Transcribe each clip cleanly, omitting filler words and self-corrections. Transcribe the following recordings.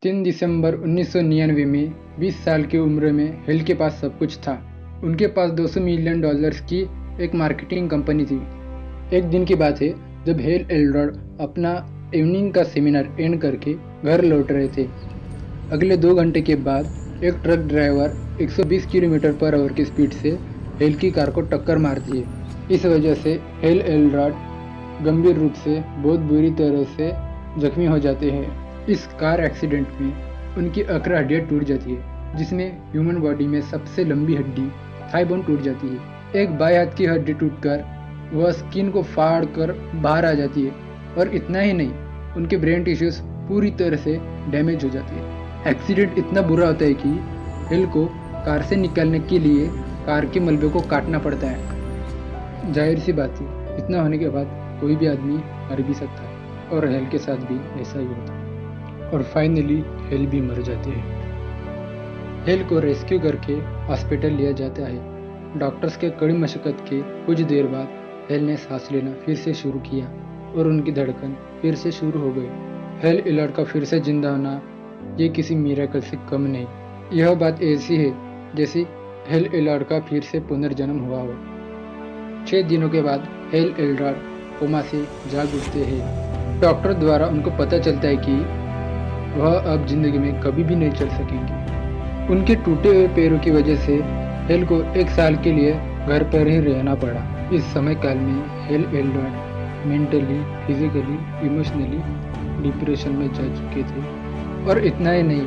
3 दिसंबर 1999 में 20 साल की उम्र में हेल के पास सब कुछ था। उनके पास $200 मिलियन की एक मार्केटिंग कंपनी थी। एक दिन की बात है जब हेल एल्ड्रॉड अपना इवनिंग का सेमिनार एंड करके घर लौट रहे थे। अगले 2 घंटे के बाद एक truck driver 120 kilometre per hour की स्पीड से हेल की कार को टक्कर मारती है। इस वजह से हेल एल्ड्रॉड गंभीर रूप से बहुत बुरी तरह से जख्मी हो जाते हैं। इस कार एक्सीडेंट में उनकी अकड़ा हड्डियाँ टूट जाती है, जिसमें ह्यूमन बॉडी में सबसे लंबी हड्डी थाई बोन टूट जाती है। एक बाएं हाथ की हड्डी टूटकर वह स्किन को फाड़ कर बाहर आ जाती है और इतना ही नहीं, उनके ब्रेन टिश्यूज पूरी तरह से डैमेज हो जाती है। एक्सीडेंट इतना बुरा होता है कि हेल को कार से निकालने के लिए कार के मलबे को काटना पड़ता है। जाहिर सी बात है, इतना होने के बाद कोई भी आदमी मर भी सकता है और हेल के साथ भी ऐसा ही होता है और फाइनली हेल भी मर जाते हैं। हेल को रेस्क्यू करके हॉस्पिटल लिया जाता है। डॉक्टर्स के कड़ी मशक्कत के कुछ देर बाद हेल ने सांस लेना फिर से शुरू किया और उनकी धड़कन फिर से शुरू हो गई। हेल एल्ड्रॉड का फिर से जिंदा होना ये किसी मिरेकल से कम नहीं। यह बात ऐसी है जैसे हेल एल्ड्रॉड का फिर से पुनर्जन्म हुआ हो। 6 दिनों के बाद हेल एल्ड्रॉड कोमा से जाग उठते हैं। डॉक्टर द्वारा उनको पता चलता है कि वह अब जिंदगी में कभी भी नहीं चल सकेंगे। उनके टूटे हुए पैरों की वजह से हेल को 1 साल के लिए घर पर ही रहना पड़ा। इस समय काल में हेल एल्ड्रॉड मेंटली, फिजिकली, इमोशनली डिप्रेशन में जा चुके थे और इतना ही नहीं,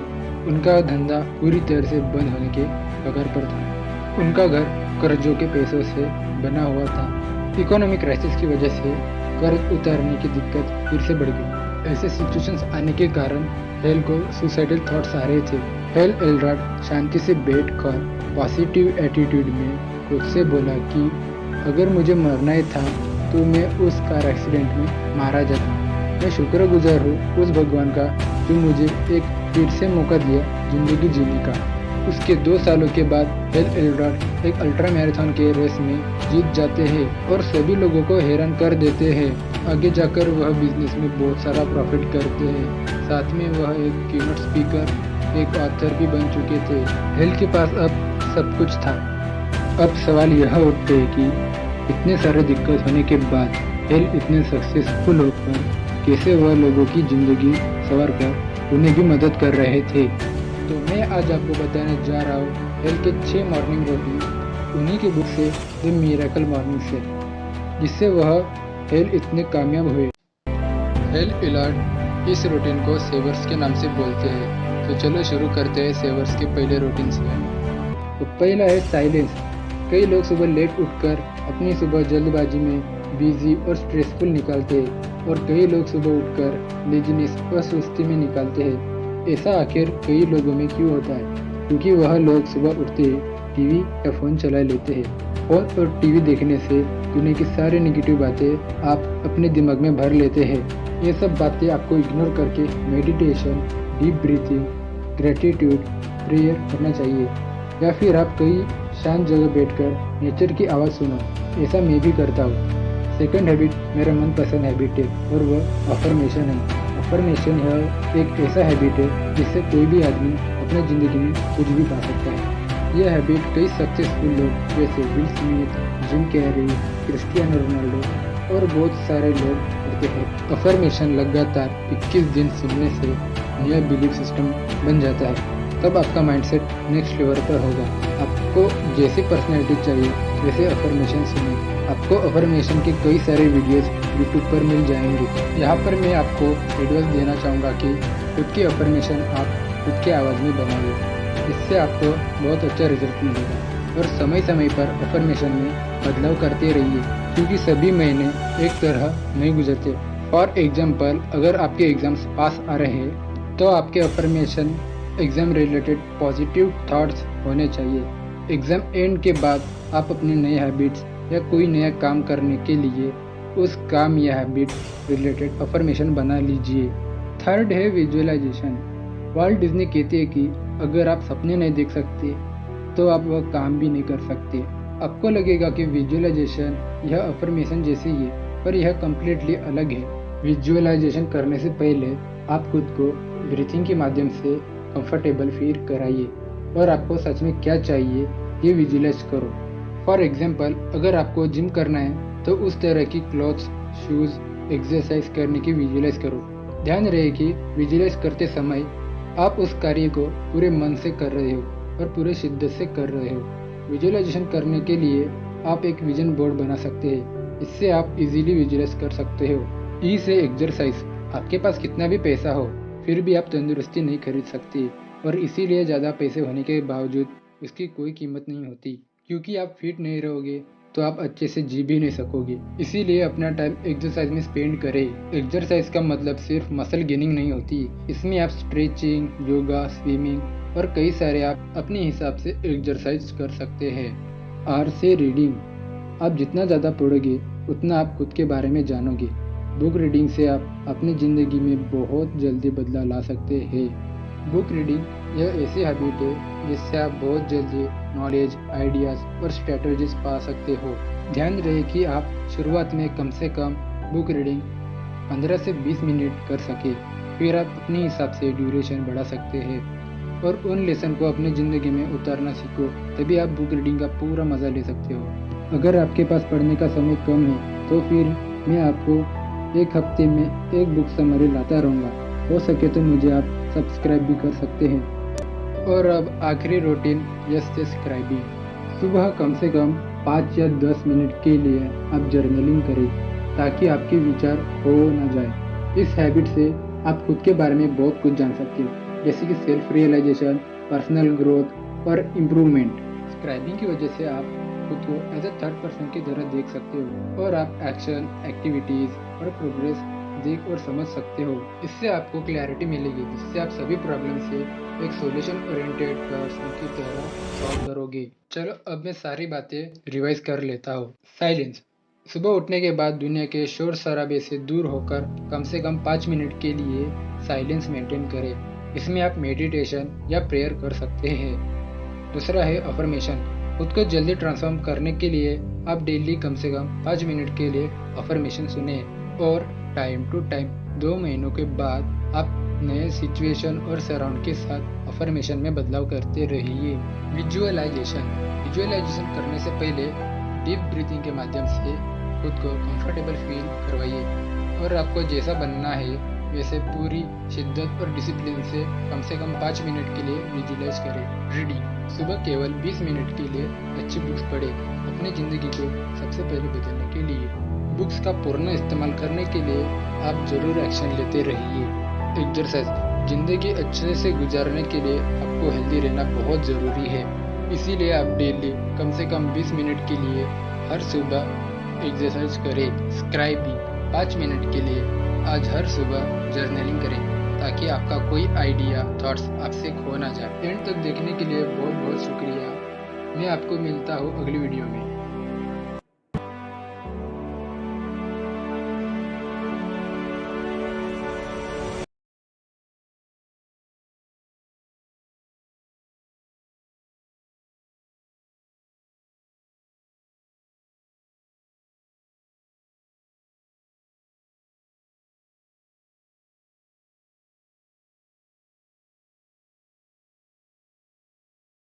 उनका धंधा पूरी तरह से बंद होने के कगार पर था। उनका घर कर्जों के पैसों से बना हुआ था। इकोनॉमिक क्राइसिस की वजह से कर्ज उतारने की दिक्कत फिर से बढ़ गई। ऐसे सिचुएशंस आने के कारण हेल को सुसाइडल थॉट्स आ रहे थे। हेल एल्ड्रॉड शांति से बैठकर पॉजिटिव एटीट्यूड में खुद से बोला कि अगर मुझे मरना ही था तो मैं उस कार एक्सीडेंट में मारा जाता। मैं शुक्रगुजार हूँ उस भगवान का जो मुझे एक फिर से मौका दिया जिंदगी जीने का। उसके 2 सालों के बाद हेल एल्ड्रॉड एक अल्ट्रा मैराथन के रेस में जीत जाते हैं और सभी लोगों को हैरान कर देते हैं। आगे जाकर वह बिजनेस में बहुत सारा प्रॉफिट करते हैं। साथ में वह एक कीनोट स्पीकर, एक ऑथर भी बन चुके थे। हेल के पास अब सब कुछ था। अब सवाल यह उठते हैं कि इतने सारे दिक्कत होने के बाद हेल इतने सक्सेसफुल होकर कैसे वह लोगों की जिंदगी संवार कर उन्हें भी मदद कर रहे थे। तो मैं आज आपको बताने जा रहा हूँ हेल के 6 मॉर्निंग रूटीन, उन्हीं की बुक से द मिरेकल मॉर्निंग से, जिससे वह हेल इतने कामयाब हुए। हेल एल्ड्रॉड इस रूटीन को सेवर्स के नाम से बोलते हैं। तो चलो शुरू करते हैं सेवर्स के पहले रूटीन से। तो पहला है साइलेंस। कई लोग सुबह लेट उठकर अपनी सुबह जल्दबाजी में बिजी और स्ट्रेसफुल निकालते हैं और कई लोग सुबह उठकर लेजीनेस और सुस्ती में निकालते हैं। ऐसा आखिर कई लोगों में क्यों होता है? क्योंकि वह लोग सुबह उठते हैं, टीवी या फ़ोन चला लेते हैं। फ़ोन और टीवी देखने से दुनिया की सारी नेगेटिव बातें आप अपने दिमाग में भर लेते हैं। ये सब बातें आपको इग्नोर करके meditation, deep breathing, gratitude, prayer करना चाहिए, या फिर आप कई शांत जगह बैठकर नेचर की आवाज़ सुनो। ऐसा मैं भी करता हूँ। सेकंड हैबिट मेरा मनपसंद हैबिट है और वह अफर्मेशन है। अफर्मेशन है एक ऐसा हैबिट है जिससे कोई भी आदमी अपनी ज़िंदगी में कुछ भी पा सकता है। यह हैबिट कई सक्सेसफुल लोग जैसे will Smith, Jim Carrey, Cristiano Ronaldo और बहुत सारे लोग करते हैं। अफर्मेशन लगातार 21 दिन सुनने से नया बिलीफ सिस्टम बन जाता है। तब आपका माइंडसेट नेक्स्ट लेवल पर होगा। आपको जैसी पर्सनैलिटी चाहिए वैसे अफर्मेशन सुनिए। आपको अफर्मेशन के कई सारे वीडियोस यूट्यूब पर मिल जाएंगे। यहाँ पर मैं आपको एडवाइस देना चाहूँगा कि खुद की अफर्मेशन आप खुद की आवाज़ में बनाइए। इससे आपको बहुत अच्छा रिजल्ट मिलेगा। और समय समय पर अफर्मेशन में बदलाव करते रहिए, क्योंकि सभी महीने एक तरह नहीं गुजरते। फॉर एग्जाम्पल, अगर आपके एग्जाम्स पास आ रहे हैं तो आपके affirmation exam related positive thoughts होने चाहिए। एग्ज़ाम एंड के बाद आप अपने नए हैबिट्स या कोई नया काम करने के लिए उस काम या हैबिट रिलेटेड अफर्मेशन बना लीजिए। थर्ड है विजुअलाइजेशन। वाल्ट डिज्नी कहते हैं कि अगर आप सपने नहीं देख सकते तो आप वह काम भी नहीं कर सकते। आपको लगेगा कि विजुअलाइजेशन यह अफर्मेशन जैसी है, पर यह कम्प्लीटली अलग है। विजुअलाइजेशन करने से पहले आप खुद को ब्रीथिंग के माध्यम से कंफर्टेबल फील कराइए और आपको सच में क्या चाहिए ये विजुअलाइज करो। फॉर एग्जाम्पल, अगर आपको जिम करना है तो उस तरह की क्लॉथ्स, शूज़, एक्सरसाइज करने की विजुअलाइज करो। ध्यान रहे कि विजुअलाइज करते समय आप उस कार्य को पूरे मन से कर रहे हो और पूरे शिद्दत से कर रहे हो। विजुअलाइजेशन करने के लिए आप एक विजन बोर्ड बना सकते हैं। इससे आप इजीली विजुअलाइज कर सकते हो। ई से एक्सरसाइज। आपके पास कितना भी पैसा हो फिर भी आप तंदुरुस्ती नहीं खरीद सकते और इसीलिए ज़्यादा पैसे होने के बावजूद उसकी कोई कीमत नहीं होती, क्योंकि आप फिट नहीं रहोगे तो आप अच्छे से जी भी नहीं सकोगे। इसीलिए अपना टाइम एक्सरसाइज में स्पेंड करें। एक्सरसाइज का मतलब सिर्फ मसल गेनिंग नहीं होती, इसमें आप स्ट्रेचिंग, योगा, स्विमिंग और कई सारे आप अपने हिसाब से एक्सरसाइज कर सकते हैं। आर से रीडिंग। आप जितना ज़्यादा पढ़ोगे उतना आप खुद के बारे में जानोगे। बुक रीडिंग से आप अपनी ज़िंदगी में बहुत जल्दी बदलाव ला सकते हैं। बुक रीडिंग यह ऐसी हैबिट है जिससे आप बहुत जल्दी नॉलेज, आइडियाज़ और स्ट्रेटजीज पा सकते हो। ध्यान रहे कि आप शुरुआत में कम से कम बुक रीडिंग 15 से 20 मिनट कर सके, फिर आप अपने हिसाब से ड्यूरेशन बढ़ा सकते हैं और उन लेसन को अपनी ज़िंदगी में उतारना सीखो, तभी आप बुक रीडिंग का पूरा मज़ा ले सकते हो। अगर आपके पास पढ़ने का समय कम है तो फिर मैं आपको एक हफ्ते में एक बुक समरी लाता रहूँगा। हो सके तो मुझे आप सब्सक्राइब भी कर सकते हैं। और अब आखिरी रूटीन, यस से स्क्राइबिंग। सुबह कम से कम 5 या 10 मिनट के लिए आप जर्नलिंग करें ताकि आपके विचार खो ना जाए। इस हैबिट से आप खुद के बारे में बहुत कुछ जान सकते हो, जैसे कि सेल्फ रियलाइजेशन, पर्सनल ग्रोथ और इम्प्रूवमेंट। स्क्राइबिंग की वजह से आप खुद को एज ए थर्ड पर्सन की तरह देख सकते हो और आप एक्शन, एक्टिविटीज़ और प्रोग्रेस देख और समझ सकते हो। इससे आपको क्लैरिटी मिलेगी, जिससे आप सभी प्रॉब्लम से एक सॉल्यूशन ओरिएंटेड पर्सन की तरह सॉल्व करोगे। चलो अब मैं सारी बातें रिवाइज कर लेता हूँ। साइलेंस। सुबह उठने के बाद दुनिया के शोर शराबे से दूर होकर कम से कम 5 मिनट के लिए साइलेंस मेंटेन करें। इसमें आप मेडिटेशन या प्रेयर कर सकते हैं। दूसरा है अफर्मेशन। खुद को जल्दी ट्रांसफॉर्म करने के लिए आप डेली कम से कम 5 मिनट के लिए अफर्मेशन सुने और टाइम टू टाइम 2 महीनों के बाद आप नए सिचुएशन और सराउंड के साथ अफर्मेशन में बदलाव करते रहिए। विजुअलाइजेशन करने से पहले डीप ब्रीथिंग के माध्यम से खुद को कंफर्टेबल फील करवाइए और आपको जैसा बनना है वैसे पूरी शिद्दत और डिसिप्लिन से कम 5 मिनट के लिए विजुअलाइज करें। रीडिंग। सुबह केवल 20 मिनट के लिए अच्छी बुक्स पढ़ें, अपनी ज़िंदगी को सबसे पहले बदलने के लिए। बुक्स का पूर्ण इस्तेमाल करने के लिए आप जरूर एक्शन लेते रहिए। एक्सरसाइज। ज़िंदगी अच्छे से गुजारने के लिए आपको हेल्दी रहना बहुत ज़रूरी है, इसीलिए आप डेली कम से कम 20 मिनट के लिए हर सुबह एक्सरसाइज करें। स्क्राइबिंग। 5 मिनट के लिए आज हर सुबह जर्नलिंग करें ताकि आपका कोई आइडिया, थॉट्स आपसे खो ना जाए। एंड तक देखने के लिए बहुत बहुत शुक्रिया। मैं आपको मिलता हूँ अगली वीडियो में।